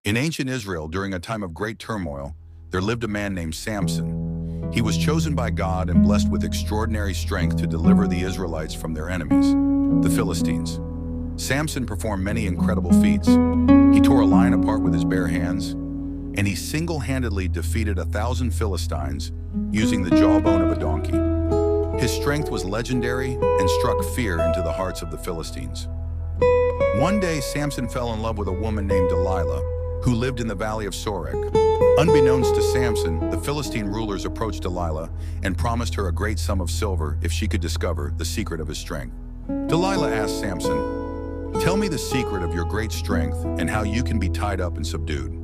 In ancient Israel, during a time of great turmoil, there lived a man named Samson. He was chosen by God and blessed with extraordinary strength to deliver the Israelites from their enemies, the Philistines. Samson performed many incredible feats. He tore a lion apart with his bare hands, and he single-handedly defeated 1,000 Philistines using the jawbone of a donkey. His strength was legendary and struck fear into the hearts of the Philistines. One day, Samson fell in love with a woman named Delilah, who lived in the valley of Sorek. Unbeknownst to Samson, the Philistine rulers approached Delilah and promised her a great sum of silver if she could discover the secret of his strength. Delilah asked Samson, "Tell me the secret of your great strength and how you can be tied up and subdued."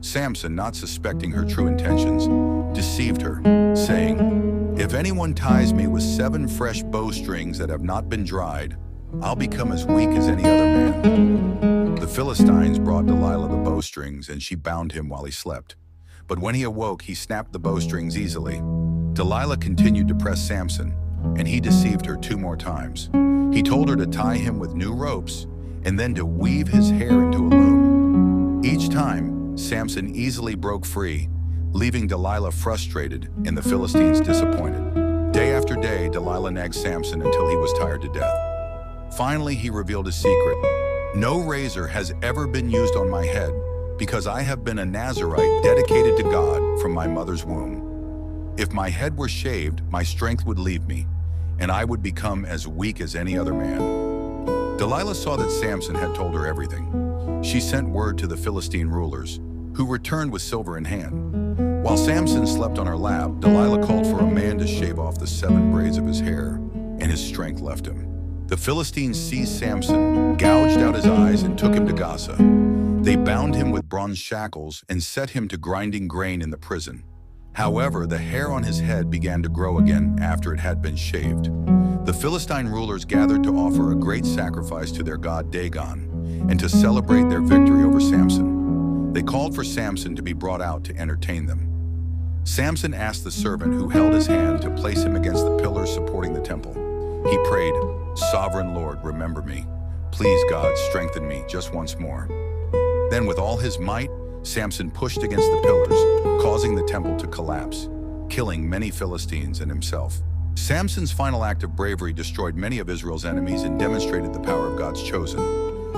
Samson, not suspecting her true intentions, deceived her, saying, "If anyone ties me with 7 fresh bowstrings that have not been dried, I'll become as weak as any other man." The Philistines brought Delilah the bowstrings, and she bound him while he slept. But when he awoke, he snapped the bowstrings easily. Delilah continued to press Samson, and he deceived her 2 more times. He told her to tie him with new ropes and then to weave his hair into a loom. Each time, Samson easily broke free, leaving Delilah frustrated and the Philistines disappointed. Day after day, Delilah nagged Samson until he was tired to death. Finally, he revealed his secret. "No razor has ever been used on my head because I have been a Nazirite dedicated to God from my mother's womb. If my head were shaved, my strength would leave me, and I would become as weak as any other man." Delilah saw that Samson had told her everything. She sent word to the Philistine rulers, who returned with silver in hand. While Samson slept on her lap, Delilah called for a man to shave off the 7 braids of his hair, and his strength left him. The Philistines seized Samson, gouged out his eyes, and took him to Gaza. They bound him with bronze shackles and set him to grinding grain in the prison. However, the hair on his head began to grow again after it had been shaved. The Philistine rulers gathered to offer a great sacrifice to their god Dagon and to celebrate their victory over Samson. They called for Samson to be brought out to entertain them. Samson asked the servant who held his hand to place him against the pillars supporting the temple. He prayed, "Sovereign Lord, remember me. Please, God, strengthen me just once more." Then with all his might, Samson pushed against the pillars, causing the temple to collapse, killing many Philistines and himself. Samson's final act of bravery destroyed many of Israel's enemies and demonstrated the power of God's chosen.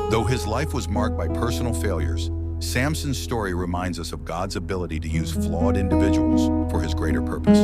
Though his life was marked by personal failures, Samson's story reminds us of God's ability to use flawed individuals for his greater purpose.